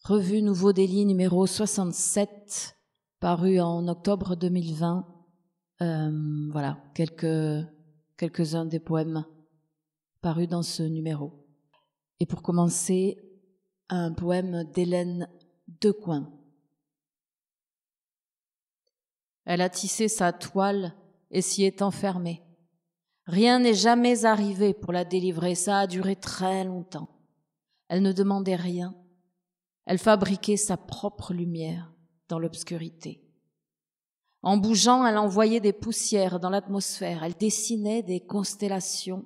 Revue Nouveau Délit numéro 67, paru en octobre 2020. Voilà, quelques-uns des poèmes parus dans ce numéro. Et pour commencer, un poème d'Hélène Decoing. Elle a tissé sa toile et s'y est enfermée. Rien n'est jamais arrivé pour la délivrer, ça a duré très longtemps. Elle ne demandait rien. Elle fabriquait sa propre lumière dans l'obscurité. En bougeant, elle envoyait des poussières dans l'atmosphère. Elle dessinait des constellations.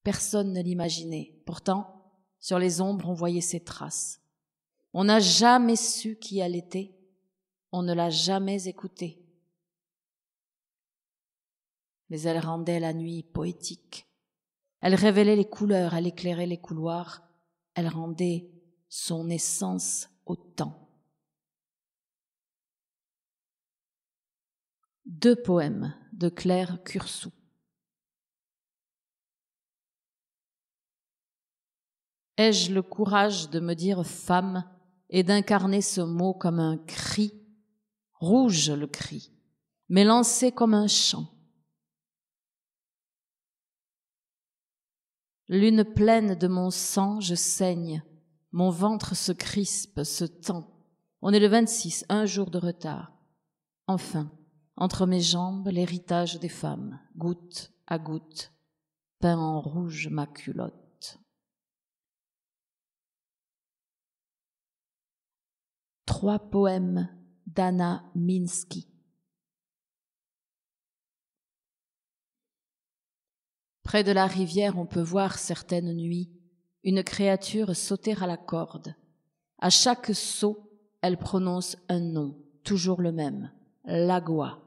Personne ne l'imaginait. Pourtant, sur les ombres, on voyait ses traces. On n'a jamais su qui elle était. On ne l'a jamais écoutée. Mais elle rendait la nuit poétique. Elle révélait les couleurs, elle éclairait les couloirs. Elle rendait son essence au temps. 2 poèmes de Claire Cursou. Ai-je le courage de me dire femme et d'incarner ce mot comme un cri, rouge le cri, mais lancé comme un chant. Lune pleine de mon sang, je saigne, mon ventre se crispe, se tend. On est le 26, un jour de retard. Enfin, entre mes jambes, l'héritage des femmes, goutte à goutte, peint en rouge ma culotte. 3 poèmes d'Anna Minsky. Près de la rivière, on peut voir certaines nuits une créature sauter à la corde. À chaque saut, elle prononce un nom, toujours le même, Lagua.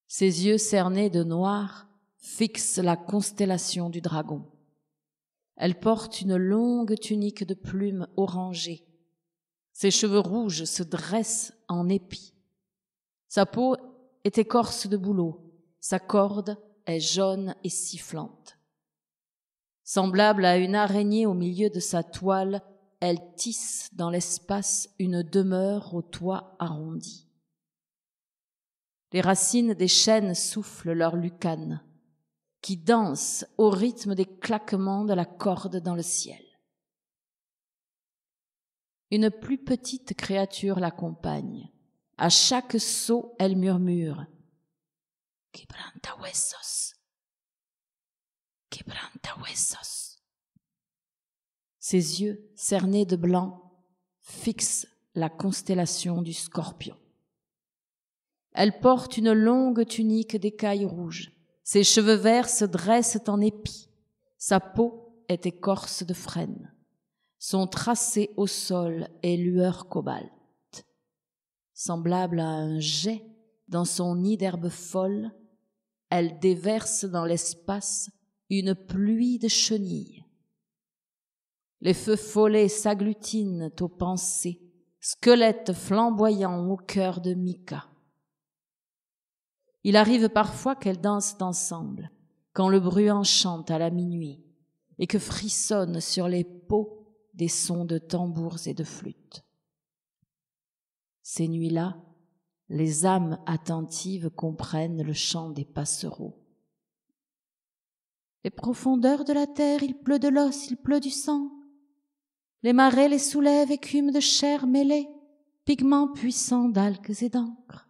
Ses yeux cernés de noir fixent la constellation du dragon. Elle porte une longue tunique de plumes orangées. Ses cheveux rouges se dressent en épis. Sa peau est écorce de bouleau. Sa corde est jaune et sifflante. Semblable à une araignée au milieu de sa toile, elle tisse dans l'espace une demeure au toit arrondi. Les racines des chênes soufflent leurs lucanes, qui dansent au rythme des claquements de la corde dans le ciel. Une plus petite créature l'accompagne. À chaque saut, elle murmure « Quebranta huesos, quebranta huesos ». Ses yeux, cernés de blanc, fixent la constellation du Scorpion. Elle porte une longue tunique d'écailles rouges. Ses cheveux verts se dressent en épis. Sa peau est écorce de frêne. Son tracé au sol est lueur cobalt. Semblable à un jet dans son nid d'herbe folle, elle déverse dans l'espace une pluie de chenilles. Les feux follets s'agglutinent aux pensées, squelettes flamboyants au cœur de mica. Il arrive parfois qu'elles dansent ensemble, quand le bruant chante à la minuit, et que frissonnent sur les peaux des sons de tambours et de flûtes. Ces nuits-là, les âmes attentives comprennent le chant des passereaux. Les profondeurs de la terre, il pleut de l'os, il pleut du sang. Les marais les soulèvent, écume de chair mêlée, pigments puissants d'algues et d'encre.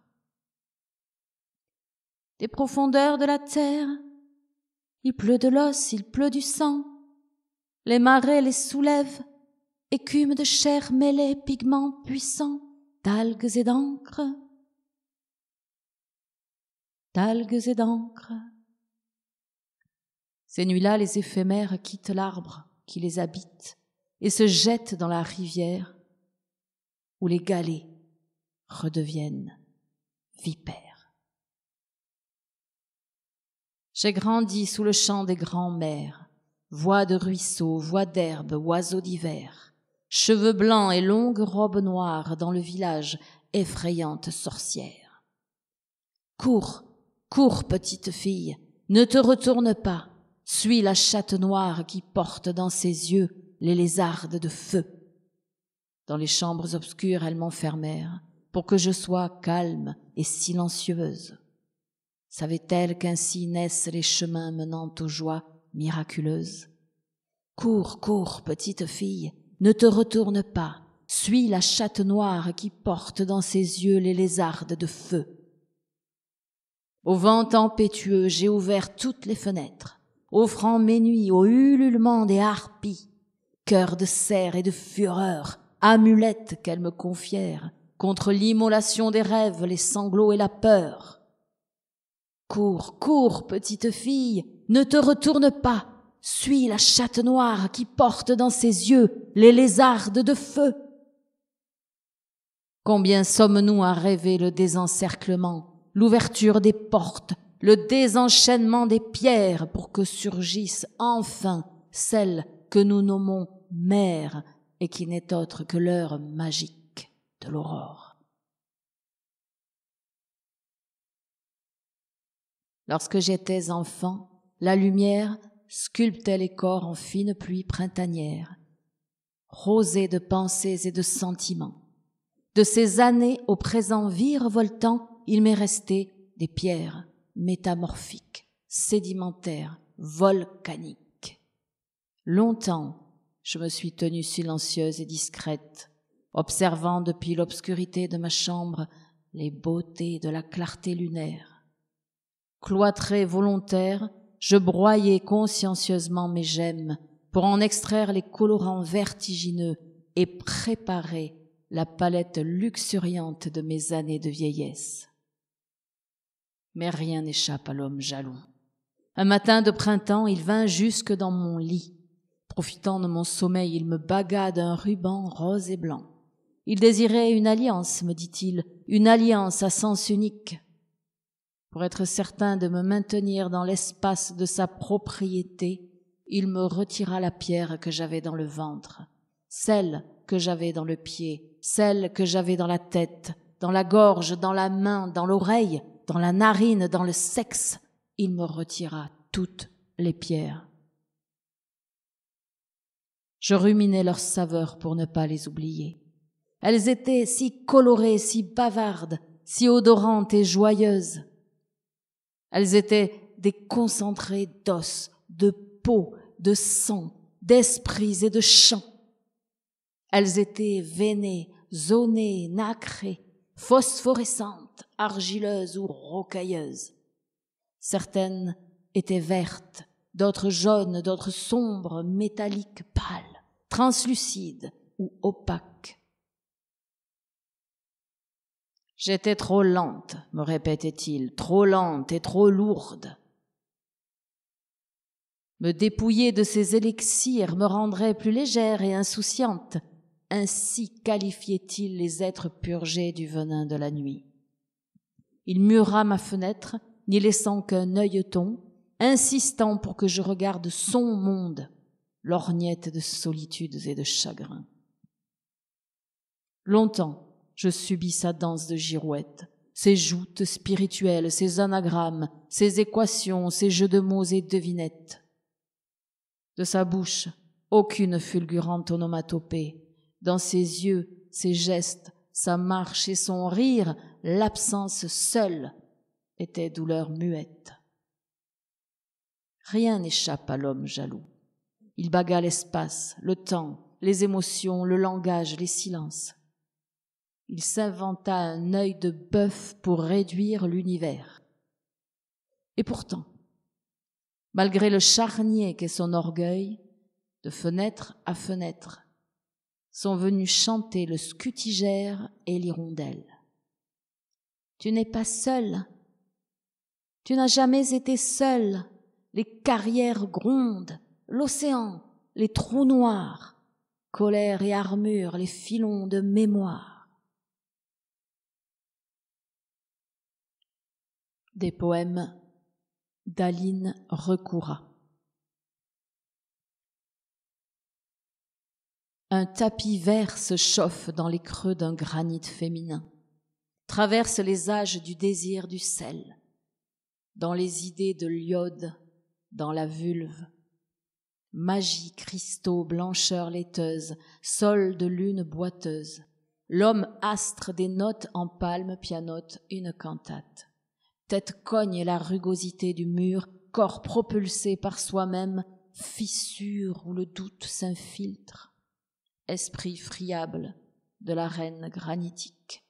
Des profondeurs de la terre, il pleut de l'os, il pleut du sang. Les marais les soulèvent, écume de chair mêlée, pigments puissants d'algues et d'encre. D'algues et d'encre. Ces nuits-là, les éphémères quittent l'arbre qui les habite et se jettent dans la rivière où les galets redeviennent vipères. J'ai grandi sous le chant des grands-mères, voix de ruisseaux, voix d'herbe, oiseaux d'hiver, cheveux blancs et longues robes noires dans le village, effrayante sorcière. Cours, cours, petite fille, ne te retourne pas, suis la chatte noire qui porte dans ses yeux les lézardes de feu. Dans les chambres obscures, elles m'enfermèrent, pour que je sois calme et silencieuse. Savait-elle qu'ainsi naissent les chemins menant aux joies miraculeuses? Cours, cours, petite fille, ne te retourne pas, suis la chatte noire qui porte dans ses yeux les lézardes de feu. Au vent tempétueux, j'ai ouvert toutes les fenêtres, offrant mes nuits au ululement des harpies, cœur de cerf et de fureur, amulette qu'elles me confièrent, contre l'immolation des rêves, les sanglots et la peur. Cours, cours, petite fille, ne te retourne pas, suis la chatte noire qui porte dans ses yeux les lézardes de feu. Combien sommes-nous à rêver le désencerclement, l'ouverture des portes, le désenchaînement des pierres pour que surgisse enfin celle que nous nommons mère et qui n'est autre que l'heure magique de l'aurore. Lorsque j'étais enfant, la lumière sculptait les corps en fine pluie printanière, rosée de pensées et de sentiments. De ces années au présent virevoltant, il m'est resté des pierres métamorphiques, sédimentaires, volcaniques. Longtemps, je me suis tenue silencieuse et discrète, observant depuis l'obscurité de ma chambre les beautés de la clarté lunaire. Cloîtrée volontaire, je broyais consciencieusement mes gemmes pour en extraire les colorants vertigineux et préparer la palette luxuriante de mes années de vieillesse. Mais rien n'échappe à l'homme jaloux. Un matin de printemps, il vint jusque dans mon lit. Profitant de mon sommeil, il me bagua d'un ruban rose et blanc. Il désirait une alliance, me dit-il, une alliance à sens unique. Pour être certain de me maintenir dans l'espace de sa propriété, il me retira la pierre que j'avais dans le ventre, celle que j'avais dans le pied, celle que j'avais dans la tête, dans la gorge, dans la main, dans l'oreille, dans la narine, dans le sexe. Il me retira toutes les pierres. Je ruminais leurs saveurs pour ne pas les oublier. Elles étaient si colorées, si bavardes, si odorantes et joyeuses. Elles étaient des concentrés d'os, de peau, de sang, d'esprits et de chants. Elles étaient veinées, zonées, nacrées, phosphorescentes, argileuses ou rocailleuses. Certaines étaient vertes, d'autres jaunes, d'autres sombres, métalliques, pâles, translucides ou opaques. J'étais trop lente, me répétait-il, trop lente et trop lourde. Me dépouiller de ces élixirs me rendrait plus légère et insouciante. Ainsi qualifiait-il les êtres purgés du venin de la nuit. Il mura ma fenêtre, n'y laissant qu'un œilleton, insistant pour que je regarde son monde, lorgnette de solitudes et de chagrins. Longtemps, je subis sa danse de girouettes, ses joutes spirituelles, ses anagrammes, ses équations, ses jeux de mots et devinettes. De sa bouche, aucune fulgurante onomatopée. Dans ses yeux, ses gestes, sa marche et son rire, l'absence seule était douleur muette. Rien n'échappe à l'homme jaloux. Il baga l'espace, le temps, les émotions, le langage, les silences. Il s'inventa un œil de bœuf pour réduire l'univers. Et pourtant, malgré le charnier qu'est son orgueil, de fenêtre à fenêtre, sont venus chanter le scutigère et l'hirondelle. Tu n'es pas seul, tu n'as jamais été seul, les carrières grondent, l'océan, les trous noirs, colère et armure, les filons de mémoire. Des poèmes d'Aline Recoura. Un tapis vert se chauffe dans les creux d'un granit féminin, traverse les âges du désir du sel, dans les idées de l'iode, dans la vulve. Magie, cristaux, blancheur laiteuse, sol de lune boiteuse. L'homme astre des notes en palme pianote une cantate. Tête cogne la rugosité du mur, corps propulsé par soi-même, fissure où le doute s'infiltre. Esprit friable de la reine granitique.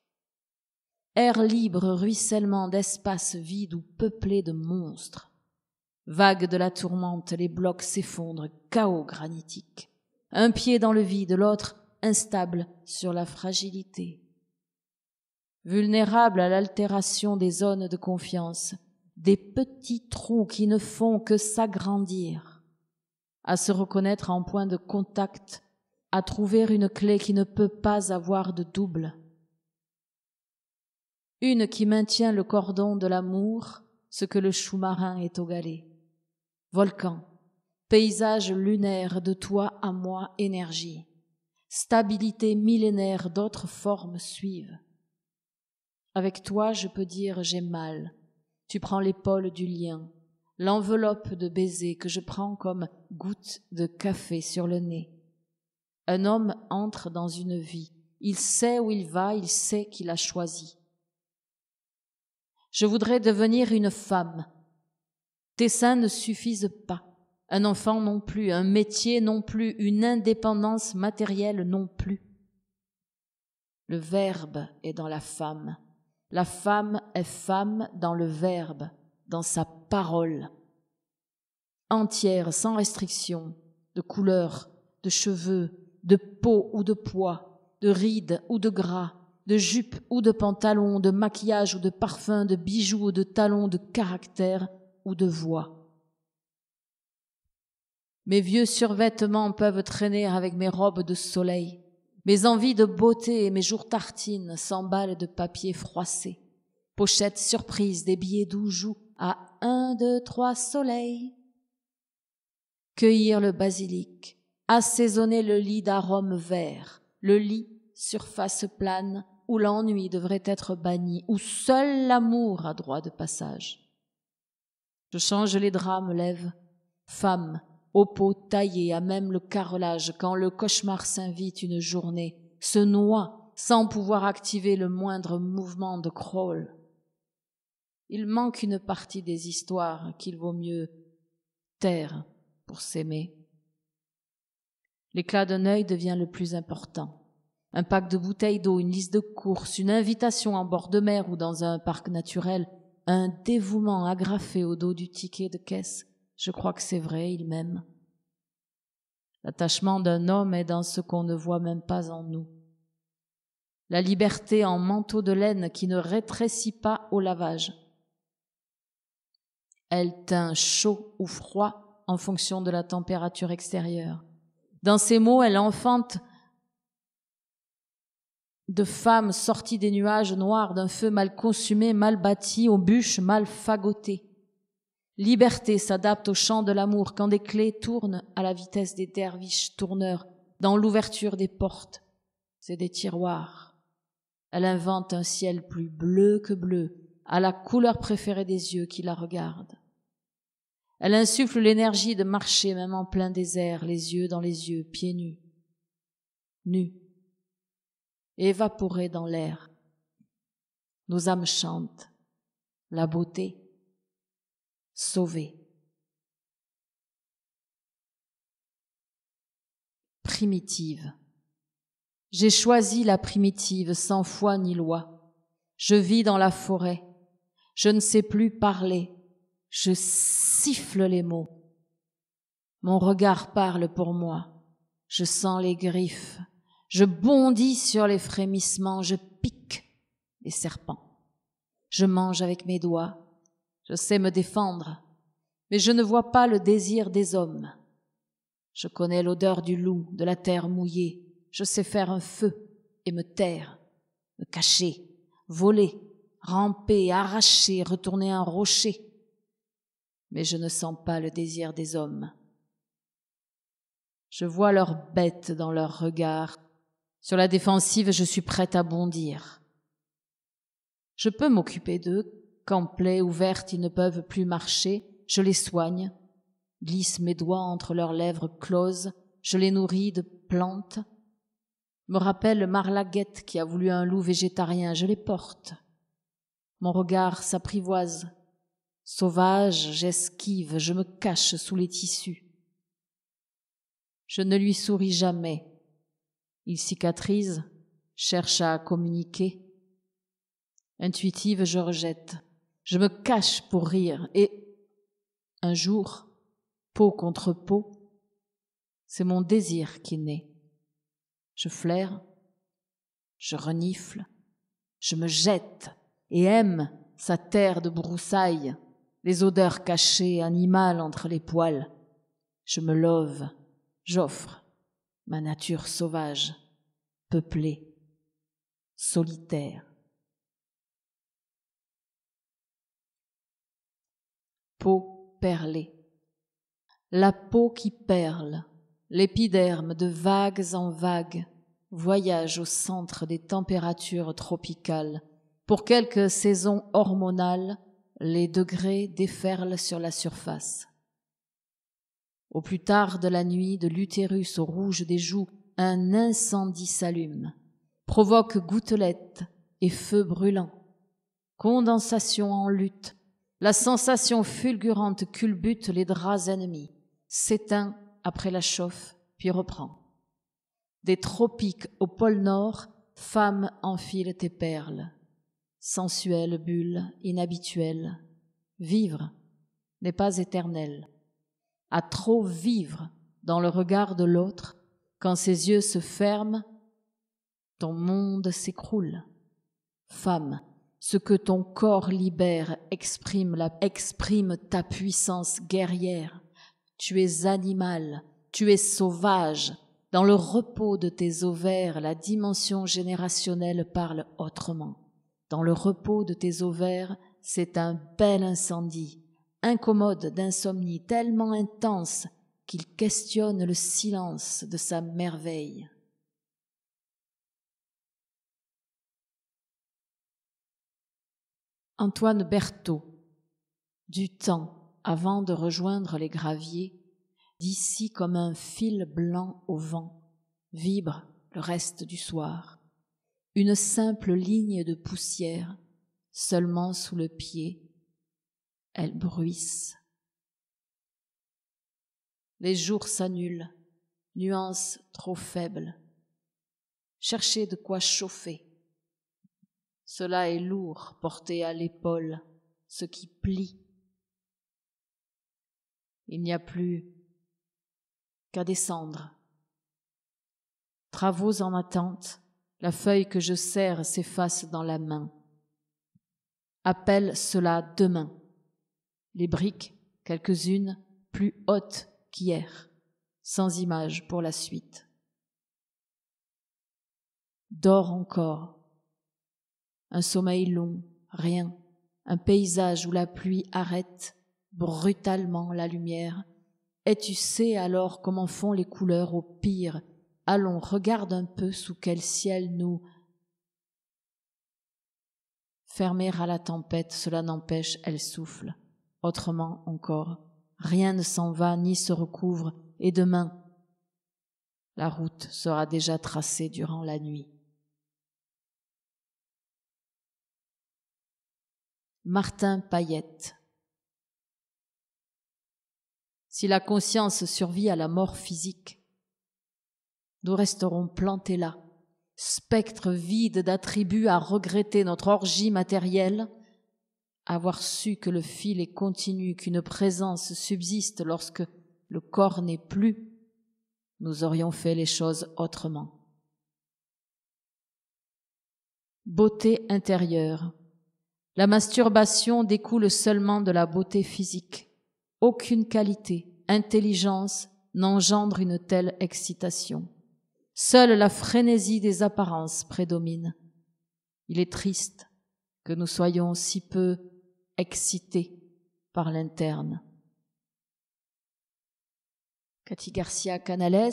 Air libre, ruissellement d'espace vide ou peuplé de monstres. Vague de la tourmente, les blocs s'effondrent, chaos granitique. Un pied dans le vide, l'autre instable sur la fragilité. Vulnérable à l'altération des zones de confiance, des petits trous qui ne font que s'agrandir, à se reconnaître en point de contact, à trouver une clé qui ne peut pas avoir de double. Une qui maintient le cordon de l'amour, ce que le chou marin est au galet. Volcan, paysage lunaire de toi à moi énergie. Stabilité millénaire d'autres formes suivent. Avec toi, je peux dire j'ai mal. Tu prends l'épaule du lien, l'enveloppe de baiser que je prends comme goutte de café sur le nez. Un homme entre dans une vie. Il sait où il va, il sait qu'il a choisi. Je voudrais devenir une femme. Tes seins ne suffisent pas. Un enfant non plus, un métier non plus, une indépendance matérielle non plus. Le verbe est dans la femme. La femme est femme dans le verbe, dans sa parole. Entière, sans restriction, de couleur, de cheveux, de peau ou de poids, de rides ou de gras, de jupe ou de pantalon, de maquillage ou de parfum, de bijoux ou de talons, de caractère ou de voix. Mes vieux survêtements peuvent traîner avec mes robes de soleil. Mes envies de beauté et mes jours tartines s'emballent de papier froissé. Pochette surprise des billets d'Oujou à 1, 2, 3 soleils. Cueillir le basilic, assaisonner le lit d'arômes verts, le lit, surface plane, où l'ennui devrait être banni, où seul l'amour a droit de passage. Je change les draps, me lève, femme, aux peaux taillées à même le carrelage quand le cauchemar s'invite une journée, se noie sans pouvoir activer le moindre mouvement de crawl. Il manque une partie des histoires qu'il vaut mieux taire pour s'aimer. L'éclat d'un œil devient le plus important. Un pack de bouteilles d'eau, une liste de courses, une invitation en bord de mer ou dans un parc naturel, un dévouement agrafé au dos du ticket de caisse. Je crois que c'est vrai, il m'aime. L'attachement d'un homme est dans ce qu'on ne voit même pas en nous. La liberté en manteau de laine qui ne rétrécit pas au lavage. Elle teint chaud ou froid en fonction de la température extérieure. Dans ses mots, elle enfante de femmes sorties des nuages noirs d'un feu mal consumé, mal bâti, aux bûches mal fagotées. Liberté s'adapte au chant de l'amour quand des clés tournent à la vitesse des derviches tourneurs dans l'ouverture des portes et des tiroirs. Elle invente un ciel plus bleu que bleu, à la couleur préférée des yeux qui la regardent. Elle insuffle l'énergie de marcher même en plein désert, les yeux dans les yeux, pieds nus, nus, évaporés dans l'air. Nos âmes chantent la beauté, sauvée. Primitive. J'ai choisi la primitive sans foi ni loi. Je vis dans la forêt. Je ne sais plus parler. Je siffle les mots. Mon regard parle pour moi. Je sens les griffes. Je bondis sur les frémissements. Je pique les serpents. Je mange avec mes doigts. Je sais me défendre. Mais je ne vois pas le désir des hommes. Je connais l'odeur du loup, de la terre mouillée. Je sais faire un feu et me taire, me cacher, voler, ramper, arracher, retourner un rocher. Mais je ne sens pas le désir des hommes. Je vois leurs bêtes dans leurs regards. Sur la défensive, je suis prête à bondir. Je peux m'occuper d'eux. Quand plaie ouverte, ils ne peuvent plus marcher. Je les soigne. glisse mes doigts entre leurs lèvres closes, je les nourris de plantes, me rappelle Marlaguette qui a voulu un loup végétarien, je les porte. Mon regard s'apprivoise. Sauvage, j'esquive, je me cache sous les tissus. Je ne lui souris jamais. Il cicatrise, cherche à communiquer. Intuitive, je rejette. Je me cache pour rire et, un jour, peau contre peau, c'est mon désir qui naît. Je flaire, je renifle, je me jette et aime sa terre de broussailles, les odeurs cachées, animales entre les poils. Je me love, j'offre ma nature sauvage, peuplée, solitaire. Peau perlée. La peau qui perle, l'épiderme de vagues en vagues, voyage au centre des températures tropicales. Pour quelques saisons hormonales, les degrés déferlent sur la surface. Au plus tard de la nuit, de l'utérus au rouge des joues, un incendie s'allume, provoque gouttelettes et feux brûlants, condensation en lutte. La sensation fulgurante culbute les draps ennemis, s'éteint après la chauffe, puis reprend. Des tropiques au pôle Nord, femme enfile tes perles. Sensuelle bulle, inhabituelle. Vivre n'est pas éternel. À trop vivre dans le regard de l'autre, quand ses yeux se ferment, ton monde s'écroule. Femme, ce que ton corps libère exprime ta puissance guerrière. Tu es animal, tu es sauvage. Dans le repos de tes ovaires, la dimension générationnelle parle autrement. Dans le repos de tes ovaires, c'est un bel incendie, incommode d'insomnie, tellement intense qu'il questionne le silence de sa merveille. Antoine Berthaud, du temps avant de rejoindre les graviers, d'ici comme un fil blanc au vent, vibre le reste du soir. Une simple ligne de poussière, seulement sous le pied, elle bruisse. Les jours s'annulent, nuances trop faibles. Cherchez de quoi chauffer. Cela est lourd, porté à l'épaule, ce qui plie. Il n'y a plus qu'à descendre. Travaux en attente, la feuille que je serre s'efface dans la main. Appelle cela demain. Les briques, quelques-unes, plus hautes qu'hier, sans image pour la suite. Dors encore. Un sommeil long, rien, un paysage où la pluie arrête brutalement la lumière. Et tu sais alors comment font les couleurs au pire. Allons, regarde un peu sous quel ciel nous... Fermer à la tempête, cela n'empêche, elle souffle. Autrement encore, rien ne s'en va ni se recouvre, et demain, la route sera déjà tracée durant la nuit. Martin Payette. Si la conscience survit à la mort physique, nous resterons plantés là, spectres vides d'attributs à regretter notre orgie matérielle, avoir su que le fil est continu, qu'une présence subsiste lorsque le corps n'est plus, nous aurions fait les choses autrement. Beauté intérieure. La masturbation découle seulement de la beauté physique. Aucune qualité, intelligence n'engendre une telle excitation. Seule la frénésie des apparences prédomine. Il est triste que nous soyons si peu excités par l'interne. Cathy Garcia Canales,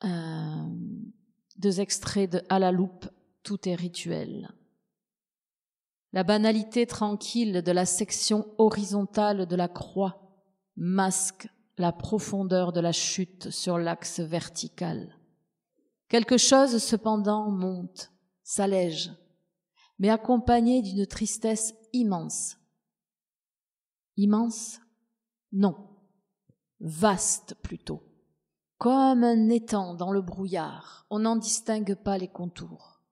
2 extraits de À la loupe, tout est rituel. La banalité tranquille de la section horizontale de la croix masque la profondeur de la chute sur l'axe vertical. Quelque chose cependant monte, s'allège, mais accompagné d'une tristesse immense. Immense? Non, vaste plutôt. Comme un étang dans le brouillard, on n'en distingue pas les contours.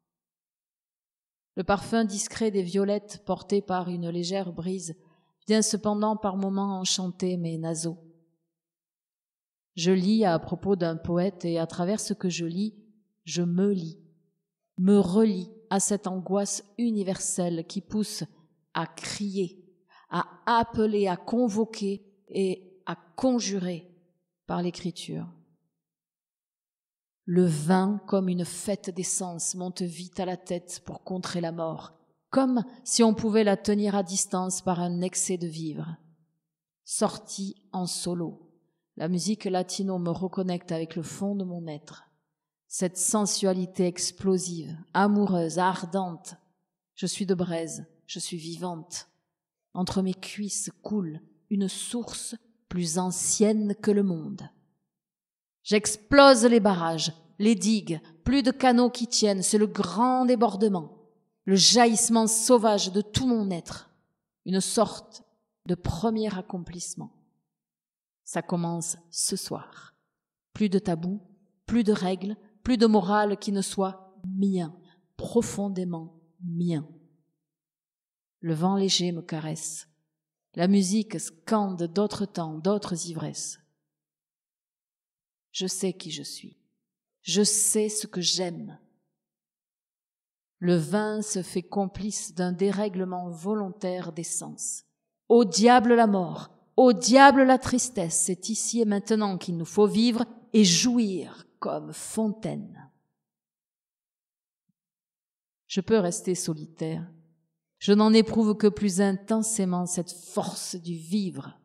Le parfum discret des violettes porté par une légère brise vient cependant par moments enchanter mes naseaux. Je lis à propos d'un poète et à travers ce que je lis, je me lis, me relis à cette angoisse universelle qui pousse à crier, à appeler, à convoquer et à conjurer par l'écriture. Le vin, comme une fête d'essence, monte vite à la tête pour contrer la mort, comme si on pouvait la tenir à distance par un excès de vivre. Sortie en solo, la musique latino me reconnecte avec le fond de mon être. Cette sensualité explosive, amoureuse, ardente. Je suis de braise, je suis vivante. Entre mes cuisses coule une source plus ancienne que le monde. J'explose les barrages, les digues, plus de canaux qui tiennent, c'est le grand débordement, le jaillissement sauvage de tout mon être, une sorte de premier accomplissement. Ça commence ce soir. Plus de tabous, plus de règles, plus de morale qui ne soit mien, profondément mien. Le vent léger me caresse. La musique scande d'autres temps, d'autres ivresses. Je sais qui je suis. Je sais ce que j'aime. Le vin se fait complice d'un dérèglement volontaire des sens. Au diable la mort, au diable la tristesse, c'est ici et maintenant qu'il nous faut vivre et jouir comme fontaine. Je peux rester solitaire. Je n'en éprouve que plus intensément cette force du vivre.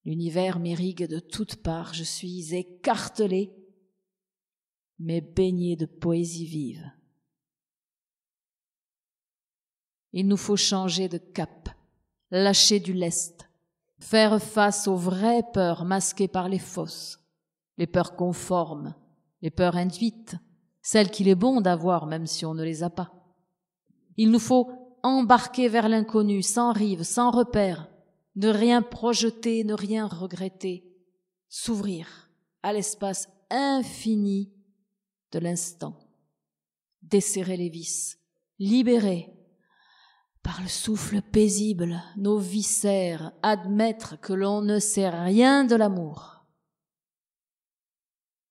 L'univers m'irrigue de toutes parts, je suis écartelé, mais baigné de poésie vive. Il nous faut changer de cap, lâcher du lest, faire face aux vraies peurs masquées par les fausses, les peurs conformes, les peurs induites, celles qu'il est bon d'avoir même si on ne les a pas. Il nous faut embarquer vers l'inconnu, sans rive, sans repère, ne rien projeter, ne rien regretter, s'ouvrir à l'espace infini de l'instant, desserrer les vis, libérer par le souffle paisible nos viscères, admettre que l'on ne sait rien de l'amour.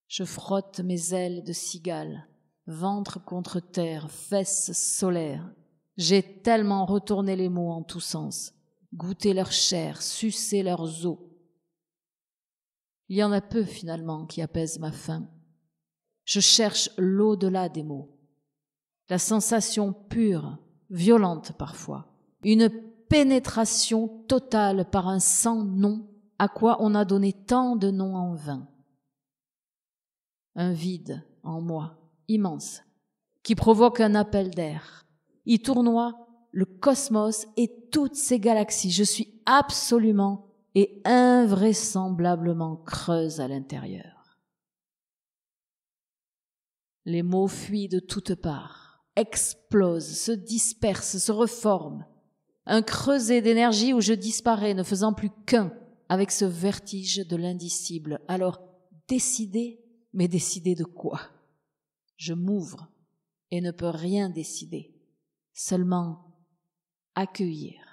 Je frotte mes ailes de cigale, ventre contre terre, fesses solaires. J'ai tellement retourné les mots en tous sens, goûté leur chair, sucé leurs os. Il y en a peu finalement qui apaisent ma faim. Je cherche l'au-delà des mots, la sensation pure, violente parfois, une pénétration totale par un sans nom à quoi on a donné tant de noms en vain. Un vide en moi, immense, qui provoque un appel d'air. Y tournoie le cosmos et toutes ses galaxies. Je suis absolument et invraisemblablement creuse à l'intérieur. Les mots fuient de toutes parts, explosent, se dispersent, se reforment. Un creuset d'énergie où je disparais, ne faisant plus qu'un avec ce vertige de l'indicible. Alors, décider, mais décider de quoi? Je m'ouvre et ne peux rien décider, seulement accueillir.